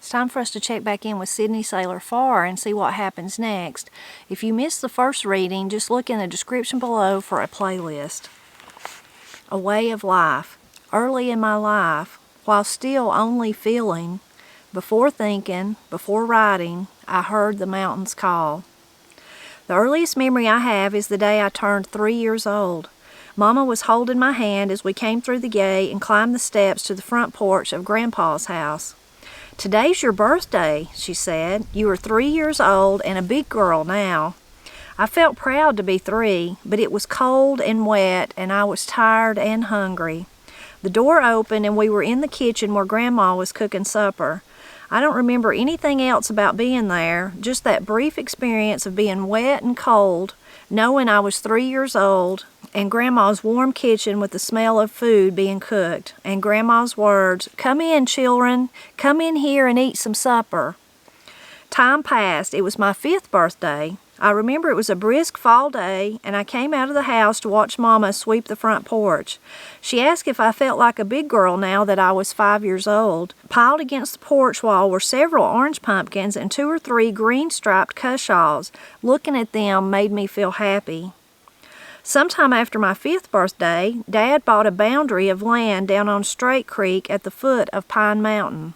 It's time for us to check back in with Sidney Saylor Farr and see what happens next. If you missed the first reading, just look in the description below for a playlist. A way of life. Early in my life, while still only feeling, before thinking, before writing, I heard the mountains call. The earliest memory I have is the day I turned 3 years old. Mama was holding my hand as we came through the gate and climbed the steps to the front porch of Grandpa's house. "Today's your birthday," she said. "You are 3 years old and a big girl now." I felt proud to be 3, but it was cold and wet and I was tired and hungry. The door opened and we were in the kitchen where Grandma was cooking supper. I don't remember anything else about being there, just that brief experience of being wet and cold, knowing I was 3 years old, and Grandma's warm kitchen with the smell of food being cooked, and Grandma's words, "Come in, children, come in here and eat some supper." Time passed. It was my 5th birthday. I remember it was a brisk fall day, and I came out of the house to watch Mama sweep the front porch. She asked if I felt like a big girl now that I was 5 years old. Piled against the porch wall were several orange pumpkins and 2 or 3 green-striped cushaws. Looking at them made me feel happy. Sometime after my 5th birthday, Dad bought a boundary of land down on Straight Creek at the foot of Pine Mountain.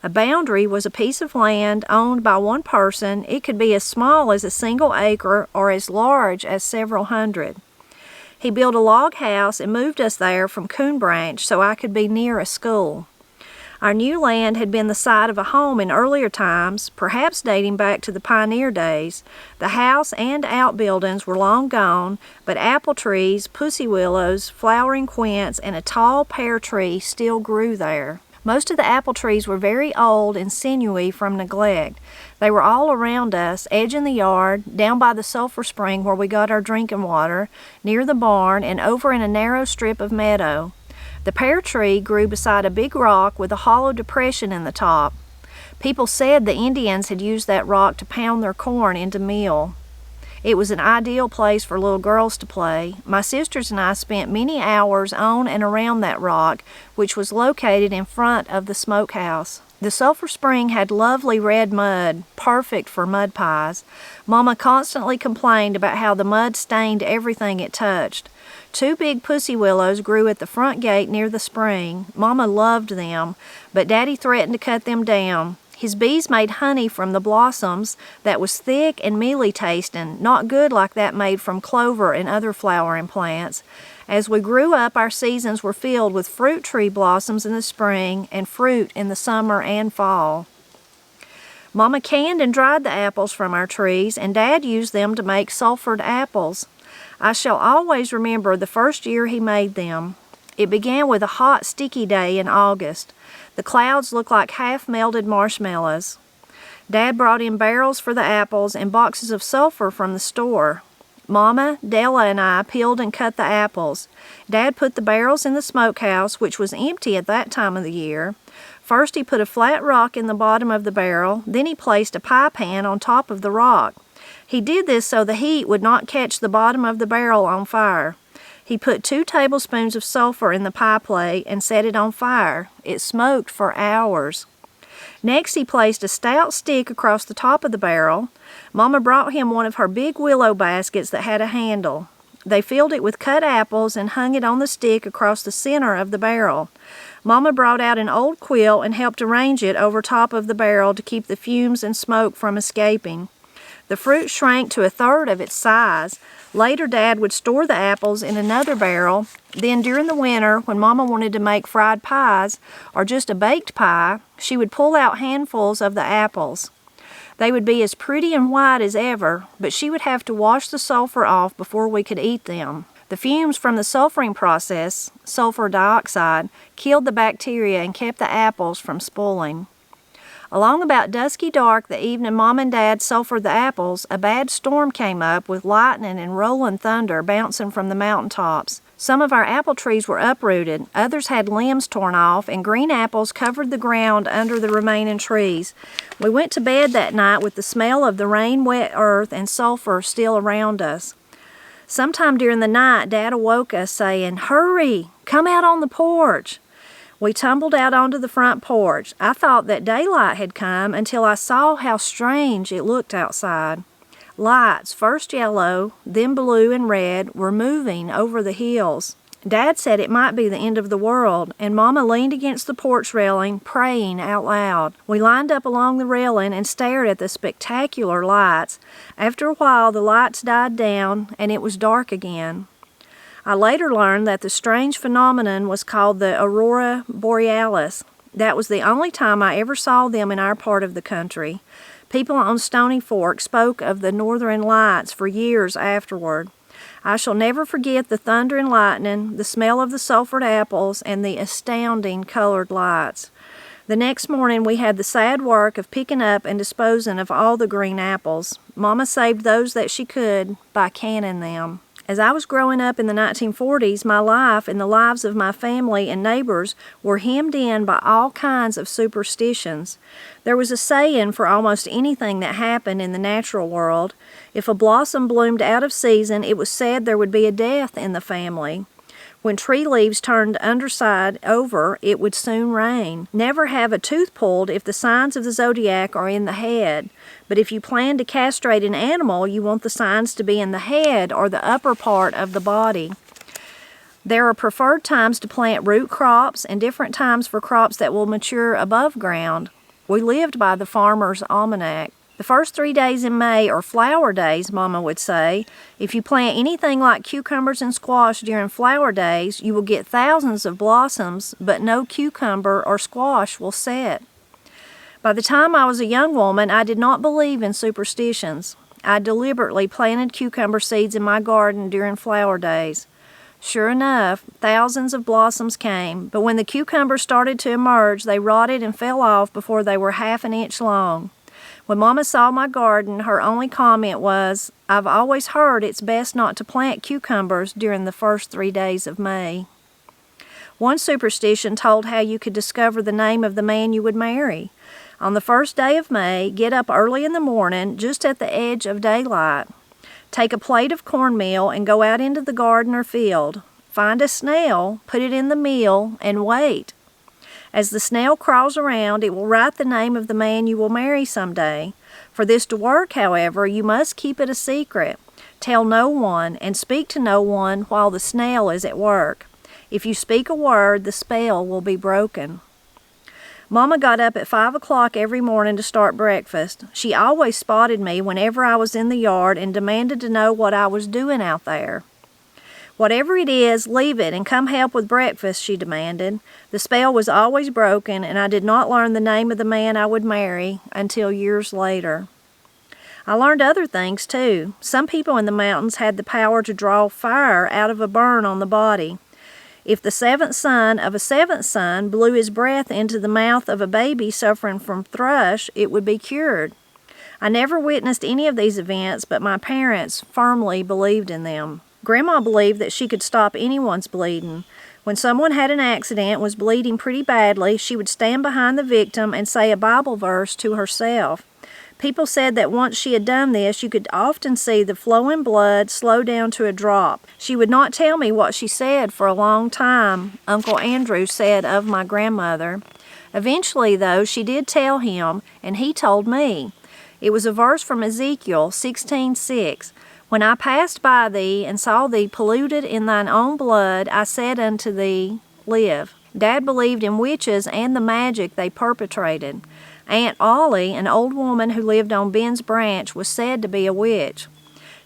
A boundary was a piece of land owned by one person. It could be as small as a single acre or as large as several hundred. He built a log house and moved us there from Coon Branch so I could be near a school. Our new land had been the site of a home in earlier times, perhaps dating back to the pioneer days. The house and outbuildings were long gone, but apple trees, pussy willows, flowering quince, and a tall pear tree still grew there. Most of the apple trees were very old and sinewy from neglect. They were all around us, edging the yard, down by the sulfur spring where we got our drinking water, near the barn, and over in a narrow strip of meadow. The pear tree grew beside a big rock with a hollow depression in the top. People said the Indians had used that rock to pound their corn into meal. It was an ideal place for little girls to play. My sisters and I spent many hours on and around that rock, which was located in front of the smokehouse. The sulfur spring had lovely red mud, perfect for mud pies. Mama constantly complained about how the mud stained everything it touched. 2 big pussy willows grew at the front gate near the spring. Mama loved them, but Daddy threatened to cut them down. His bees made honey from the blossoms that was thick and mealy tasting, not good like that made from clover and other flowering plants. As we grew up, our seasons were filled with fruit tree blossoms in the spring and fruit in the summer and fall. Mama canned and dried the apples from our trees, and Dad used them to make sulfured apples. I shall always remember the first year he made them. It began with a hot, sticky day in August. The clouds looked like half-melted marshmallows. Dad brought in barrels for the apples and boxes of sulfur from the store. Mama, Della, and I peeled and cut the apples. Dad put the barrels in the smokehouse, which was empty at that time of the year. First, he put a flat rock in the bottom of the barrel. Then he placed a pie pan on top of the rock. He did this so the heat would not catch the bottom of the barrel on fire. He put 2 tablespoons of sulfur in the pie plate and set it on fire. It smoked for hours. Next, he placed a stout stick across the top of the barrel. Mama brought him one of her big willow baskets that had a handle. They filled it with cut apples and hung it on the stick across the center of the barrel. Mama brought out an old quilt and helped arrange it over top of the barrel to keep the fumes and smoke from escaping. The fruit shrank to 1/3 of its size. Later, Dad would store the apples in another barrel. Then, during the winter, when Mama wanted to make fried pies or just a baked pie, she would pull out handfuls of the apples. They would be as pretty and white as ever, but she would have to wash the sulfur off before we could eat them. The fumes from the sulfuring process, sulfur dioxide, killed the bacteria and kept the apples from spoiling. Along about dusky dark the evening Mom and Dad sulfured the apples, a bad storm came up with lightning and rolling thunder bouncing from the mountaintops. Some of our apple trees were uprooted, others had limbs torn off, and green apples covered the ground under the remaining trees. We went to bed that night with the smell of the rain-wet earth and sulfur still around us. Sometime during the night, Dad awoke us saying, "Hurry, come out on the porch." We tumbled out onto the front porch. I thought that daylight had come until I saw how strange it looked outside. Lights, first yellow, then blue and red, were moving over the hills. Dad said it might be the end of the world, and Mama leaned against the porch railing, praying out loud. We lined up along the railing and stared at the spectacular lights. After a while, the lights died down, and it was dark again. I later learned that the strange phenomenon was called the aurora borealis. That was the only time I ever saw them in our part of the country. People on Stony Fork spoke of the northern lights for years afterward. I shall never forget the thunder and lightning, the smell of the sulfured apples, and the astounding colored lights. The next morning we had the sad work of picking up and disposing of all the green apples. Mama saved those that she could by canning them. As I was growing up in the 1940s, my life and the lives of my family and neighbors were hemmed in by all kinds of superstitions. There was a saying for almost anything that happened in the natural world. If a blossom bloomed out of season, it was said there would be a death in the family. When tree leaves turned underside over, it would soon rain. Never have a tooth pulled if the signs of the zodiac are in the head. But if you plan to castrate an animal, you want the signs to be in the head or the upper part of the body. There are preferred times to plant root crops and different times for crops that will mature above ground. We lived by the farmer's almanac. The first 3 days in May are flower days, Mama would say. If you plant anything like cucumbers and squash during flower days, you will get thousands of blossoms, but no cucumber or squash will set. By the time I was a young woman, I did not believe in superstitions. I deliberately planted cucumber seeds in my garden during flower days. Sure enough, thousands of blossoms came, but when the cucumbers started to emerge, they rotted and fell off before they were half an inch long. When Mama saw my garden, her only comment was, "I've always heard it's best not to plant cucumbers during the first 3 days of May." One superstition told how you could discover the name of the man you would marry. On the first day of May, get up early in the morning, just at the edge of daylight. Take a plate of cornmeal and go out into the garden or field. Find a snail, put it in the meal, and wait. As the snail crawls around, it will write the name of the man you will marry someday. For this to work, however, you must keep it a secret. Tell no one, and speak to no one while the snail is at work. If you speak a word, the spell will be broken. Mama got up at 5 o'clock every morning to start breakfast. She always spotted me whenever I was in the yard and demanded to know what I was doing out there. "Whatever it is, leave it and come help with breakfast," she demanded. The spell was always broken, and I did not learn the name of the man I would marry until years later. I learned other things, too. Some people in the mountains had the power to draw fire out of a burn on the body. If the seventh son of a seventh son blew his breath into the mouth of a baby suffering from thrush, it would be cured. I never witnessed any of these events, but my parents firmly believed in them. Grandma believed that she could stop anyone's bleeding. When someone had an accident and was bleeding pretty badly, she would stand behind the victim and say a Bible verse to herself. People said that once she had done this, you could often see the flowing blood slow down to a drop. She would not tell me what she said for a long time, Uncle Andrew said of my grandmother. Eventually, though, she did tell him, and he told me. It was a verse from Ezekiel 16:6. "When I passed by thee and saw thee polluted in thine own blood, I said unto thee, live." Dad believed in witches and the magic they perpetrated. Aunt Ollie, an old woman who lived on Ben's Branch, was said to be a witch.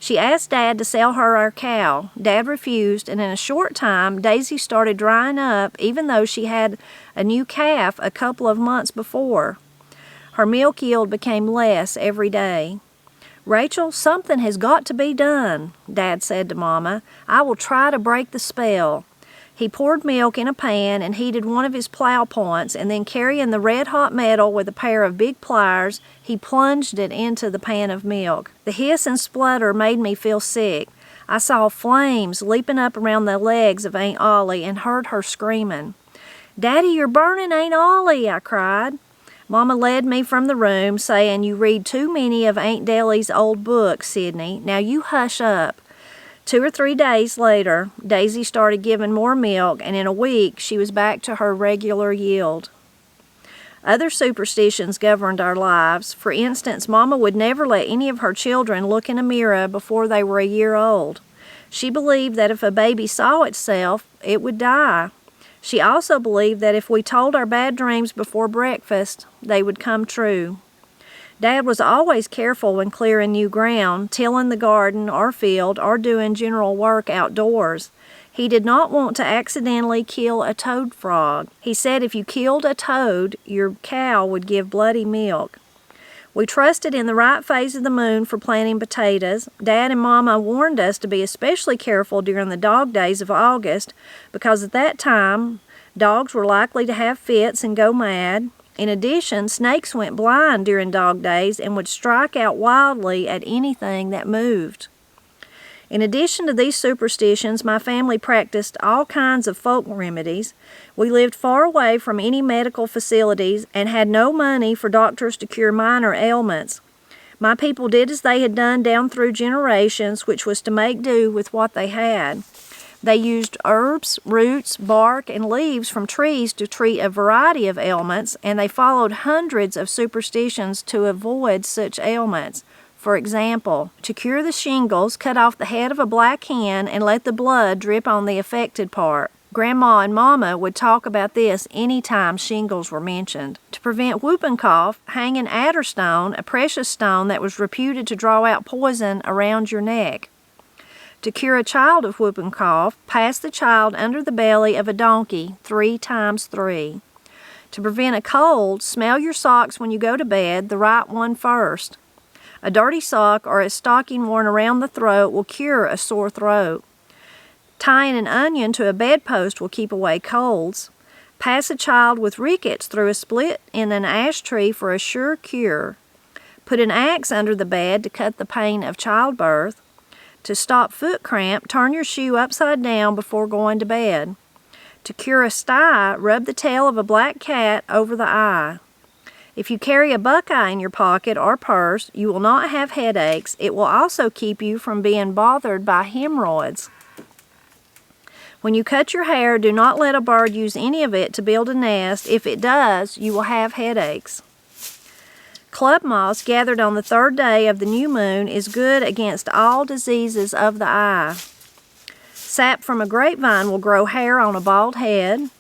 She asked Dad to sell her our cow. Dad refused, and in a short time, Daisy started drying up, even though she had a new calf a couple of months before. Her milk yield became less every day. "Rachel, something has got to be done," Dad said to Mama. "I will try to break the spell." He poured milk in a pan and heated one of his plow points, and then carrying the red-hot metal with a pair of big pliers, he plunged it into the pan of milk. The hiss and splutter made me feel sick. I saw flames leaping up around the legs of Aunt Ollie and heard her screaming. "Daddy, you're burning Aunt Ollie," I cried. Mama led me from the room, saying, "You read too many of Aunt Delly's old books, Sidney. Now you hush up." 2 or 3 days later, Daisy started giving more milk, and in a week she was back to her regular yield. Other superstitions governed our lives. For instance, Mama would never let any of her children look in a mirror before they were a year old. She believed that if a baby saw itself, it would die. She also believed that if we told our bad dreams before breakfast, they would come true. Dad was always careful when clearing new ground, tilling the garden or field, or doing general work outdoors. He did not want to accidentally kill a toad frog. He said if you killed a toad, your cow would give bloody milk. We trusted in the right phase of the moon for planting potatoes. Dad and Mama warned us to be especially careful during the dog days of August, because at that time, dogs were likely to have fits and go mad. In addition, snakes went blind during dog days and would strike out wildly at anything that moved. In addition to these superstitions, my family practiced all kinds of folk remedies. We lived far away from any medical facilities and had no money for doctors to cure minor ailments. My people did as they had done down through generations, which was to make do with what they had. They used herbs, roots, bark, and leaves from trees to treat a variety of ailments, and they followed hundreds of superstitions to avoid such ailments. For example, to cure the shingles, cut off the head of a black hen and let the blood drip on the affected part. Grandma and Mama would talk about this any time shingles were mentioned. To prevent whooping cough, hang an adder stone, a precious stone that was reputed to draw out poison, around your neck. To cure a child of whooping cough, pass the child under the belly of a donkey 3 times 3. To prevent a cold, smell your socks when you go to bed, the right one first. A dirty sock or a stocking worn around the throat will cure a sore throat. Tying an onion to a bedpost will keep away colds. Pass a child with rickets through a split in an ash tree for a sure cure. Put an axe under the bed to cut the pain of childbirth. To stop foot cramp, turn your shoe upside down before going to bed. To cure a sty, rub the tail of a black cat over the eye. If you carry a buckeye in your pocket or purse, you will not have headaches. It will also keep you from being bothered by hemorrhoids. When you cut your hair, do not let a bird use any of it to build a nest. If it does, you will have headaches. Club moss gathered on the 3rd day of the new moon is good against all diseases of the eye. Sap from a grapevine will grow hair on a bald head.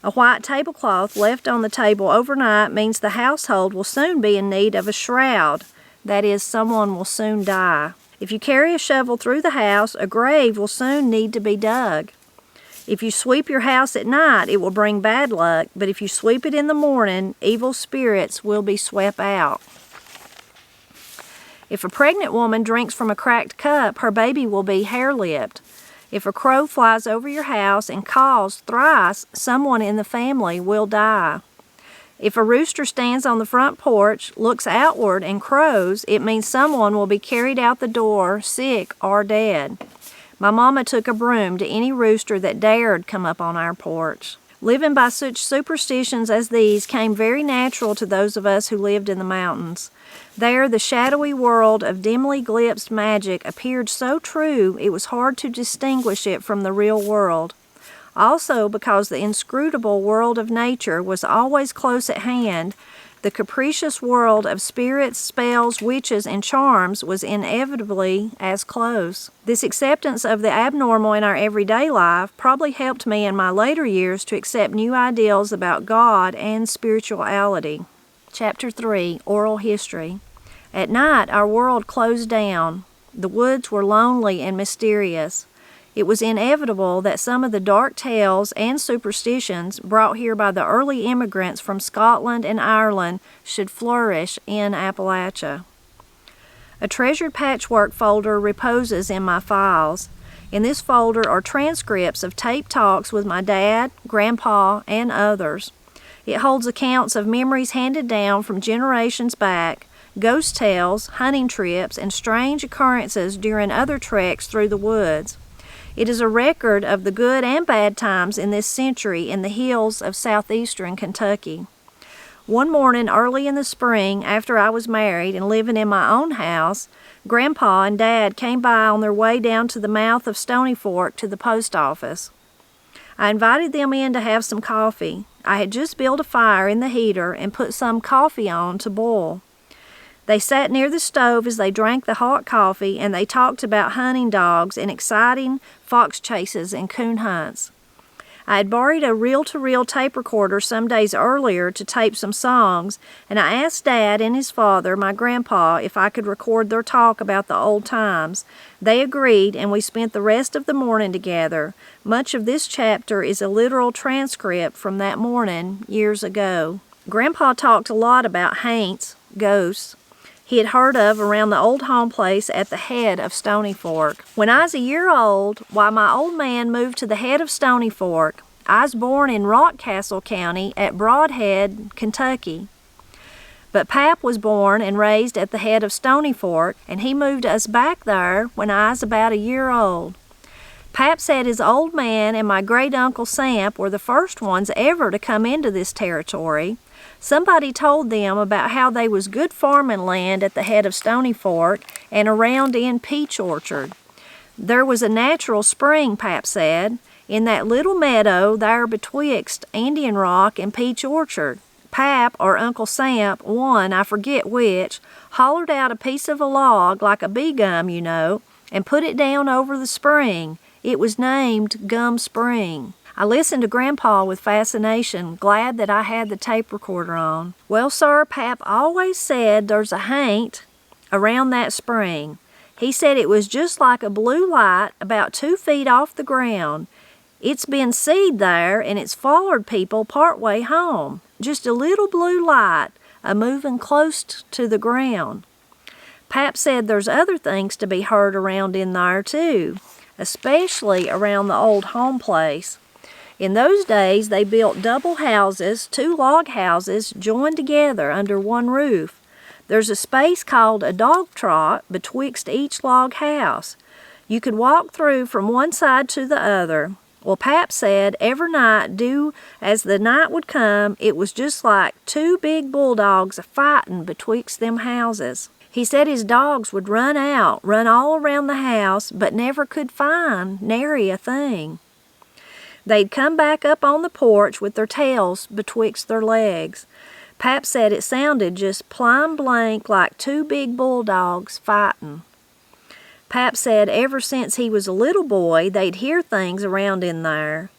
A white tablecloth left on the table overnight means the household will soon be in need of a shroud. That is, someone will soon die. If you carry a shovel through the house, a grave will soon need to be dug. If you sweep your house at night, it will bring bad luck, but if you sweep it in the morning, evil spirits will be swept out. If a pregnant woman drinks from a cracked cup, her baby will be hair-lipped. If a crow flies over your house and caws thrice, someone in the family will die. If a rooster stands on the front porch, looks outward, and crows, it means someone will be carried out the door, sick or dead. My mama took a broom to any rooster that dared come up on our porch. Living by such superstitions as these came very natural to those of us who lived in the mountains. There, the shadowy world of dimly glimpsed magic appeared so true it was hard to distinguish it from the real world. Also, because the inscrutable world of nature was always close at hand, the capricious world of spirits, spells, witches, and charms was inevitably as close. This acceptance of the abnormal in our everyday life probably helped me in my later years to accept new ideals about God and spirituality. Chapter 3, Oral History. At night, our world closed down. The woods were lonely and mysterious. It was inevitable that some of the dark tales and superstitions brought here by the early immigrants from Scotland and Ireland should flourish in Appalachia. A treasured patchwork folder reposes in my files. In this folder are transcripts of tape talks with my dad, Grandpa, and others. It holds accounts of memories handed down from generations back, ghost tales, hunting trips, and strange occurrences during other treks through the woods. It is a record of the good and bad times in this century in the hills of southeastern Kentucky. One morning early in the spring, after I was married and living in my own house, Grandpa and Dad came by on their way down to the mouth of Stony Fork to the post office. I invited them in to have some coffee. I had just built a fire in the heater and put some coffee on to boil. They sat near the stove as they drank the hot coffee, and they talked about hunting dogs and exciting fox chases and coon hunts. I had borrowed a reel-to-reel tape recorder some days earlier to tape some songs, and I asked Dad and his father, my grandpa, if I could record their talk about the old times. They agreed, and we spent the rest of the morning together. Much of this chapter is a literal transcript from that morning years ago. Grandpa talked a lot about haints, ghosts, he had heard of around the old home place at the head of Stony Fork. When I was a year old, why my old man moved to the head of Stony Fork. I was born in Rockcastle County at Broadhead, Kentucky. But Pap was born and raised at the head of Stony Fork, and he moved us back there when I was about a year old. Pap said his old man and my great-uncle Samp were the first ones ever to come into this territory. Somebody told them about how they was good farming land at the head of Stony Fork and around in Peach Orchard. There was a natural spring, Pap said, in that little meadow there betwixt Indian Rock and Peach Orchard. Pap, or Uncle Samp, one, I forget which, hollered out a piece of a log, like a bee gum, you know, and put it down over the spring. It was named Gum Spring. I listened to Grandpa with fascination, glad that I had the tape recorder on. Well, sir, Pap always said there's a haint around that spring. He said it was just like a blue light about 2 feet off the ground. It's been seed there, and it's follered people part way home. Just a little blue light a-moving close to the ground. Pap said there's other things to be heard around in there, too, especially around the old home place. In those days, they built double houses, 2 log houses, joined together under one roof. There's a space called a dog trot betwixt each log house. You could walk through from one side to the other. Well, Pap said every night, due as the night would come, it was just like 2 big bulldogs a-fighting betwixt them houses. He said his dogs would run all around the house, but never could find nary a thing. They'd come back up on the porch with their tails betwixt their legs. Pap said it sounded just plumb blank like 2 big bulldogs fighting. Pap said ever since he was a little boy, they'd hear things around in there.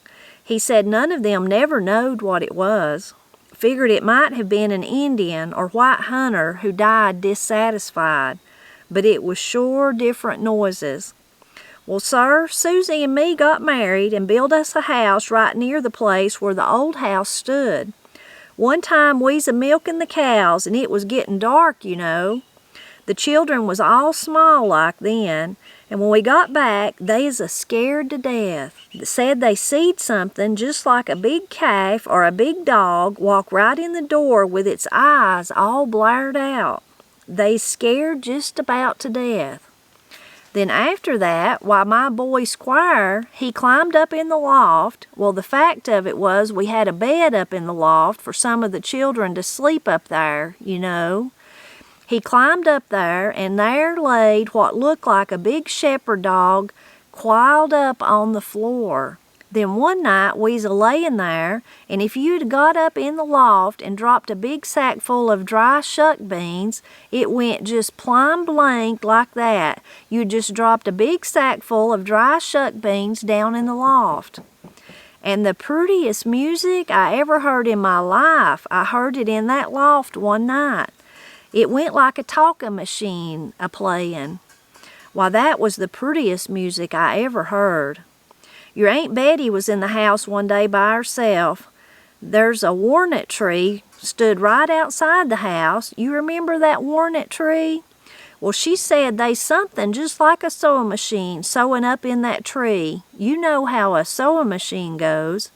He said none of them never knowed what it was. Figured it might have been an Indian or white hunter who died dissatisfied, but it was sure different noises. Well, sir, Susie and me got married and built us a house right near the place where the old house stood. One time we's a-milking the cows, and it was getting dark, you know. The children was all small like then, and when we got back, they is a-scared to death. They said they seed something just like a big calf or a big dog walk right in the door with its eyes all blared out. They scared just about to death. Then after that, why, my boy Squire, he climbed up in the loft. Well, the fact of it was we had a bed up in the loft for some of the children to sleep up there, you know. He climbed up there, and there laid what looked like a big shepherd dog coiled up on the floor. Then one night we's a-layin' there, and if you'd got up in the loft and dropped a big sack full of dry shuck beans, it went just plumb blank like that. You'd just dropped a big sack full of dry shuck beans down in the loft. And the prettiest music I ever heard in my life, I heard it in that loft one night. It went like a talking machine a-playin'. Why, that was the prettiest music I ever heard. Your Aunt Betty was in the house one day by herself. There's a walnut tree stood right outside the house. You remember that walnut tree? Well, she said they's something just like a sewing machine sewing up in that tree. You know how a sewing machine goes.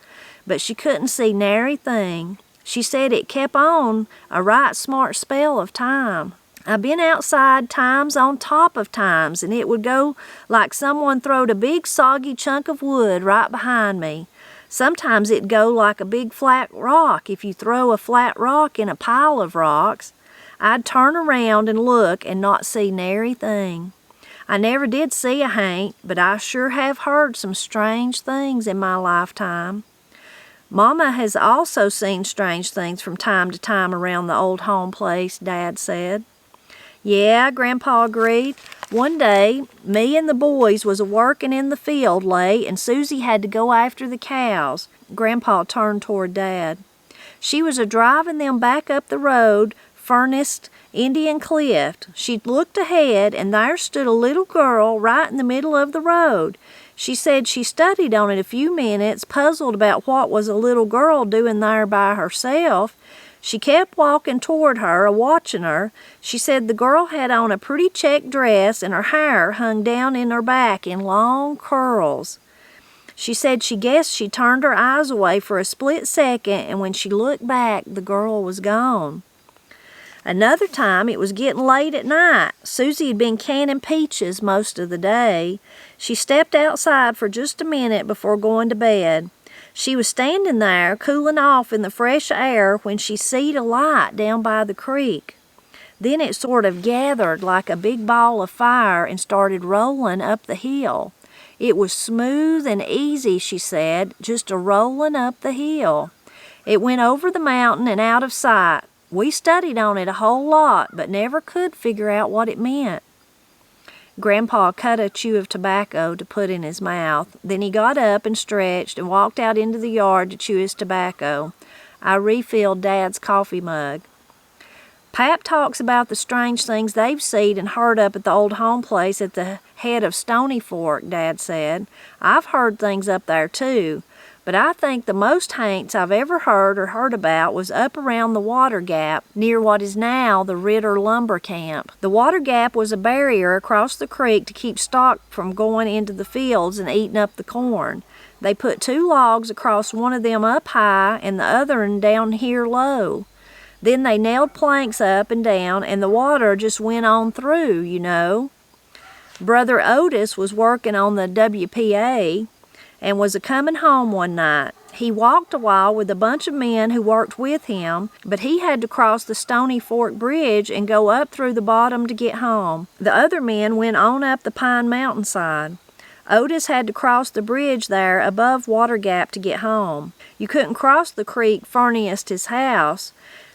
But she couldn't see nary thing. She said it kept on a right smart spell of time. I've been outside times on top of times, and it would go like someone throwed a big soggy chunk of wood right behind me. Sometimes it'd go like a big flat rock if you throw a flat rock in a pile of rocks. I'd turn around and look and not see nary thing. I never did see a haint, but I sure have heard some strange things in my lifetime. Mama has also seen strange things from time to time around the old home place, Dad said. Yeah, Grandpa agreed. One day, me and the boys was a-working in the field late, and Susie had to go after the cows. Grandpa turned toward Dad. She was a-driving them back up the road, furnished Indian Cliff. She looked ahead, and there stood a little girl right in the middle of the road. She said she studied on it a few minutes, puzzled about what was a little girl doing there by herself. She kept walking toward her, a-watching her. She said the girl had on a pretty checked dress, and her hair hung down in her back in long curls. She said she guessed she turned her eyes away for a split second, and when she looked back, the girl was gone. Another time, it was getting late at night. Susie had been canning peaches most of the day. She stepped outside for just a minute before going to bed. She was standing there, cooling off in the fresh air, when she seed a light down by the creek. Then it sort of gathered like a big ball of fire and started rolling up the hill. It was smooth and easy, she said, just a-rolling up the hill. It went over the mountain and out of sight. We studied on it a whole lot, but never could figure out what it meant. Grandpa cut a chew of tobacco to put in his mouth. Then he got up and stretched and walked out into the yard to chew his tobacco. I refilled Dad's coffee mug. Pap talks about the strange things they've seen and heard up at the old home place at the head of Stony Fork, Dad said. I've heard things up there too, but I think the most haints I've ever heard about was up around the water gap near what is now the Ritter lumber camp. The water gap was a barrier across the creek to keep stock from going into the fields and eating up the corn. They put 2 logs across one of them up high and the other one down here low. Then they nailed planks up and down, and the water just went on through, you know. Brother Otis was working on the WPA and was a-coming home one night. He walked a while with a bunch of men who worked with him, but he had to cross the Stony Fork Bridge and go up through the bottom to get home. The other men went on up the Pine Mountainside. Otis had to cross the bridge there above Water Gap to get home. You couldn't cross the creek furthest his house.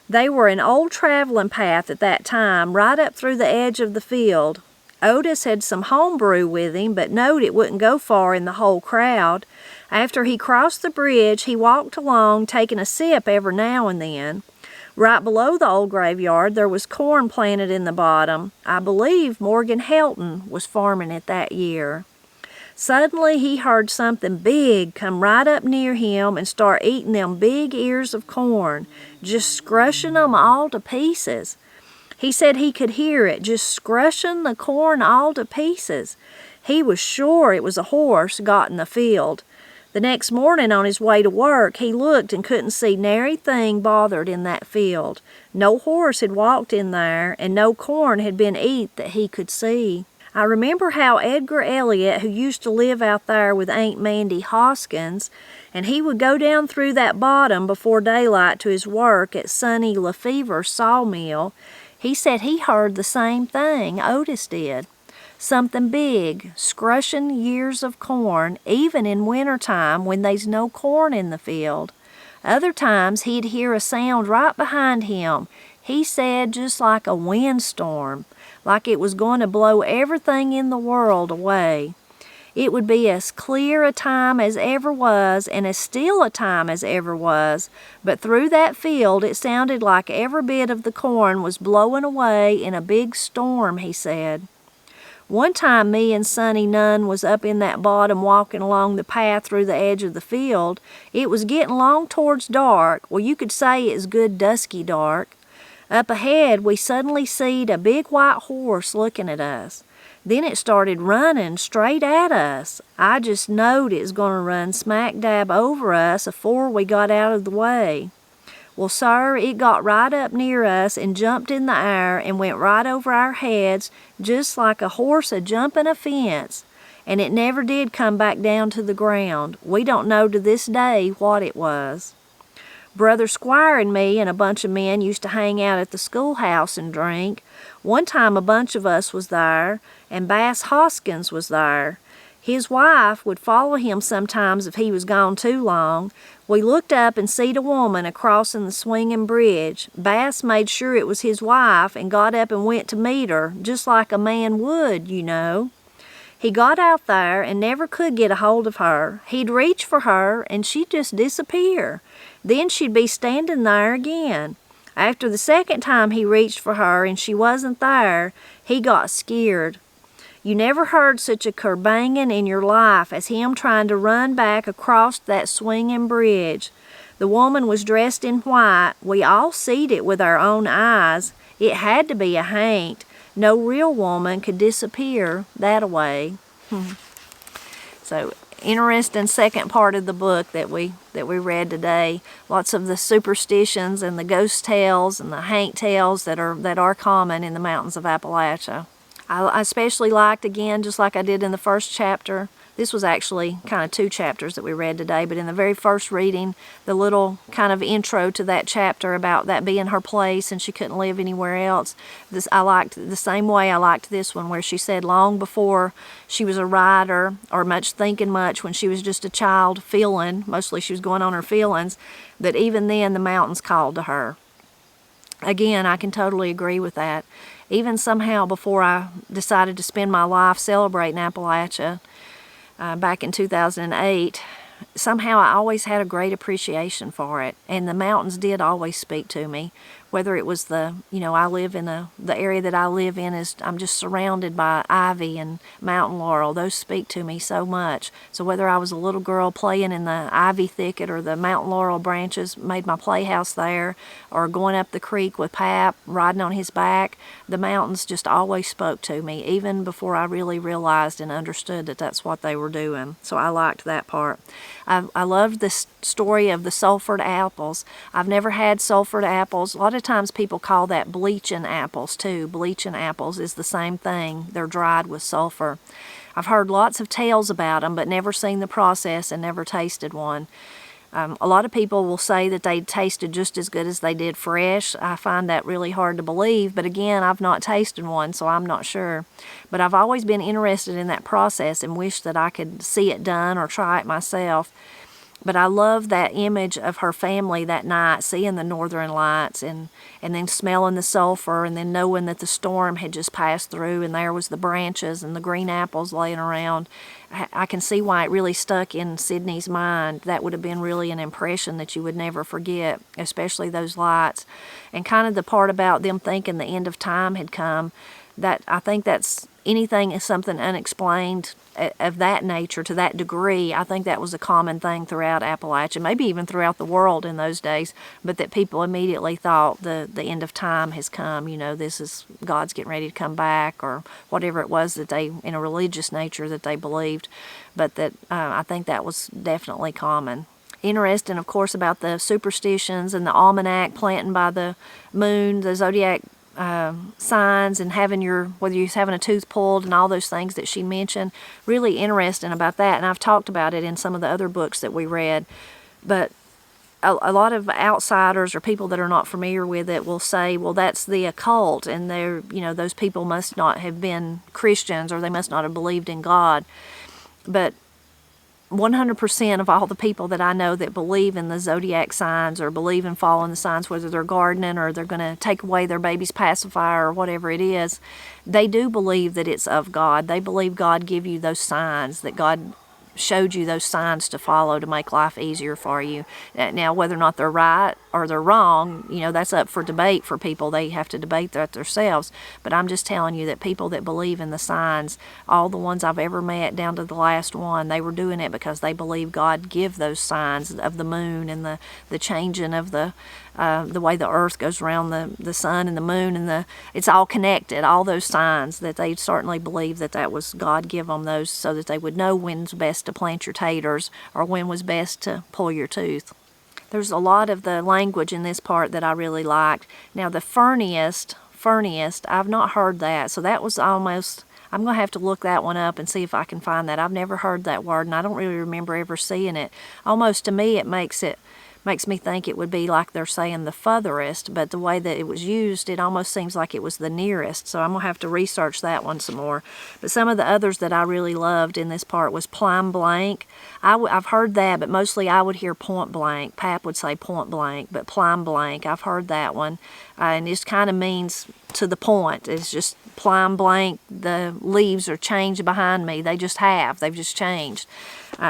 They were an old traveling path at that time, right up through the edge of the field. Otis had some homebrew with him, but knowed it wouldn't go far in the whole crowd. After he crossed the bridge, he walked along, taking a sip every now and then. Right below the old graveyard, there was corn planted in the bottom. I believe Morgan Helton was farming it that year. Suddenly, he heard something big come right up near him and start eating them big ears of corn, just scrushing them all to pieces. He said he could hear it, just scrushing the corn all to pieces. He was sure it was a horse got in the field. The next morning on his way to work, he looked and couldn't see nary thing bothered in that field. No horse had walked in there, and no corn had been eat that he could see. I remember how Edgar Elliott, who used to live out there with Aunt Mandy Hoskins, and he would go down through that bottom before daylight to his work at Sonny Lefever's sawmill. He said he heard the same thing Otis did. Something big, scrushing ears of corn, even in wintertime when there's no corn in the field. Other times he'd hear a sound right behind him. He said just like a windstorm, like it was going to blow everything in the world away. It would be as clear a time as ever was, and as still a time as ever was, but through that field it sounded like every bit of the corn was blowing away in a big storm, he said. One time me and Sonny Nunn was up in that bottom walking along the path through the edge of the field. It was getting long towards dark. Well, you could say it's good dusky dark. Up ahead, we suddenly seed a big white horse looking at us. Then it started running straight at us. I just knowed it was going to run smack dab over us afore we got out of the way. Well, sir, it got right up near us and jumped in the air and went right over our heads just like a horse a-jumping a fence. and it never did come back down to the ground. We don't know to this day what it was. Brother Squire and me and a bunch of men used to hang out at the schoolhouse and drink. One time a bunch of us was there, and Bass Hoskins was there. His wife would follow him sometimes if he was gone too long. We looked up and seed a woman a-crossing the swinging bridge. Bass made sure it was his wife and got up and went to meet her, just like a man would, you know. He got out there and never could get a hold of her. He'd reach for her and she'd just disappear. Then she'd be standing there again. After the second time he reached for her and she wasn't there, he got scared. You never heard such a kerbanging in your life as him trying to run back across that swinging bridge. The woman was dressed in white. We all seed it with our own eyes. It had to be a Haint. No real woman could disappear that-a-way. So, interesting second part of the book that we read today. Lots of the superstitions and the ghost tales and the Haint tales that are common in the mountains of Appalachia. I especially liked, again, just like I did in the first chapter, this was actually kind of 2 chapters that we read today, but in the very first reading, the little kind of intro to that chapter about that being her place and she couldn't live anywhere else. I liked the same way I liked this one, where she said long before she was a writer or thinking much, when she was just a child feeling, mostly she was going on her feelings, that even then the mountains called to her. Again, I can totally agree with that. Even somehow before I decided to spend my life celebrating Appalachia, back in 2008, somehow I always had a great appreciation for it, and the mountains did always speak to me. Whether it was I live in the area that I live in I'm just surrounded by ivy and mountain laurel. Those speak to me so much. So whether I was a little girl playing in the ivy thicket or the mountain laurel branches made my playhouse there, or going up the creek with Pap, riding on his back, the mountains just always spoke to me, even before I really realized and understood that that's what they were doing. So I liked that part. I loved this story of the sulfured apples. I've never had sulfured apples. A lot of times people call that bleaching apples too. Bleaching apples is the same thing. They're dried with sulfur. I've heard lots of tales about them, but never seen the process and never tasted one. A lot of people will say that they tasted just as good as they did fresh. I find that really hard to believe, but again, I've not tasted one, so I'm not sure. But I've always been interested in that process and wish that I could see it done or try it myself. But I love that image of her family that night, seeing the northern lights and then smelling the sulfur, and then knowing that the storm had just passed through and there was the branches and the green apples laying around. I can see why it really stuck in Sidney's mind. That would have been really an impression that you would never forget, especially those lights. And kind of the part about them thinking the end of time had come, that I think that's anything is something unexplained of that nature to that degree. I think that was a common thing throughout Appalachia, maybe even throughout the world in those days, but that people immediately thought the end of time has come. This is God's getting ready to come back, or whatever it was that they, in a religious nature, that they believed. But that I think that was definitely common. Interesting, of course, about the superstitions and the almanac planting by the moon, the zodiac signs, and whether you're having a tooth pulled and all those things that she mentioned. Really interesting about that, and I've talked about it in some of the other books that we read. But a lot of outsiders or people that are not familiar with it will say, well, that's the occult, and those people must not have been Christians, or they must not have believed in God. But 100% of all the people that I know that believe in the zodiac signs or believe in following the signs, whether they're gardening or they're going to take away their baby's pacifier or whatever it is, they do believe that it's of God. They believe God give you those signs, that God showed you those signs to follow to make life easier for you. Now, whether or not they're right or they're wrong, that's up for debate for people. They have to debate that themselves. But I'm just telling you that people that believe in the signs, all the ones I've ever met down to the last one, they were doing it because they believe God give those signs of the moon and the changing of the way the earth goes around the sun and the moon, and it's all connected, all those signs, that they certainly believe that was God give them those so that they would know when's best to plant your taters or when was best to pull your tooth. There's a lot of the language in this part that I really liked. Now the ferniest, I've not heard that, so that was almost, I'm going to have to look that one up and see if I can find that. I've never heard that word, and I don't really remember ever seeing it. Almost to me, it makes me think it would be like they're saying the furthest, but the way that it was used, it almost seems like it was the nearest. So I'm going to have to research that one some more. But some of the others that I really loved in this part was Plum Blank. I've heard that, but mostly I would hear Point Blank. Pap would say Point Blank, but Plum Blank, I've heard that one. And it kind of means to the point. It's just Plum Blank, the leaves are changed behind me. They've just changed.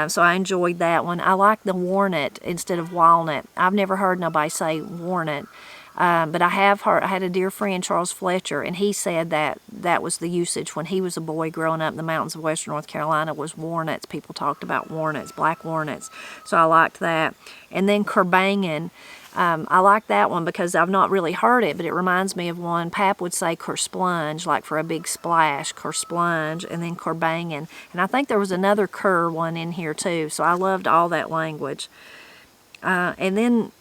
So I enjoyed that one. I like the Warnet instead of Walnut. I've never heard nobody say Warnet. But I had a dear friend, Charles Fletcher, and he said that was the usage when he was a boy growing up in the mountains of western North Carolina, was walnuts. People talked about walnuts, black walnuts. So I liked that. And then Kerbangin'. I like that one because I've not really heard it, but it reminds me of one. Pap would say Kersplunge, like for a big splash, Kersplunge, and then Kerbangin'. And I think there was another Ker one in here too, so I loved all that language. And then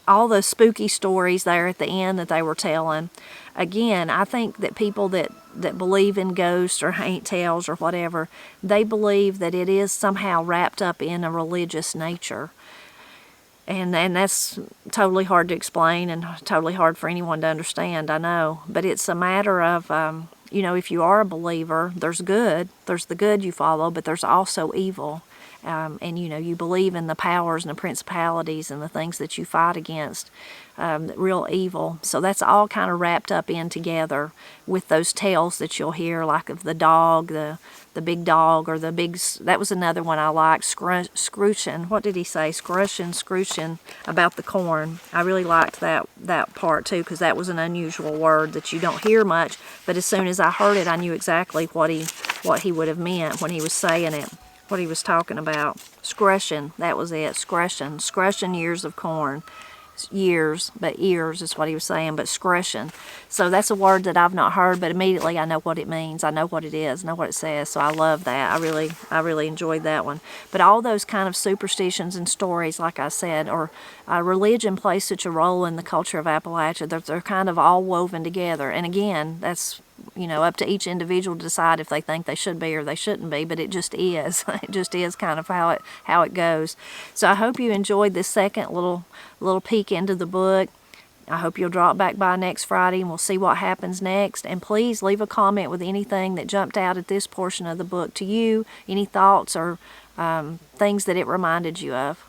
all the spooky stories there at the end that they were telling. Again, I think that people that believe in ghosts or haint tales or whatever, they believe that it is somehow wrapped up in a religious nature. And that's totally hard to explain and totally hard for anyone to understand, I know. But it's a matter of, if you are a believer, there's good. There's the good you follow, but there's also evil. And you believe in the powers and the principalities and the things that you fight against, real evil. So that's all kind of wrapped up in together with those tales that you'll hear, like of the dog, the big dog, or the big, that was another one I liked, Scrooching. What did he say? Scrooching about the corn. I really liked that part too, because that was an unusual word that you don't hear much, but as soon as I heard it, I knew exactly what he would have meant when he was saying it. What he was talking about. Scrushin', that was it, scrushin' years of corn. Years, but ears is what he was saying, but scrushin'. So that's a word that I've not heard, but immediately I know what it means. I know what it is, know what it says, so I love that. I really enjoyed that one. But all those kind of superstitions and stories, like I said, or religion plays such a role in the culture of Appalachia. They're kind of all woven together. And again, that's up to each individual to decide if they think they should be or they shouldn't be, but it just is. It just is kind of how it goes. So I hope you enjoyed this second little peek into the book. I hope you'll drop back by next Friday and we'll see what happens next. And please leave a comment with anything that jumped out at this portion of the book to you, any thoughts or things that it reminded you of.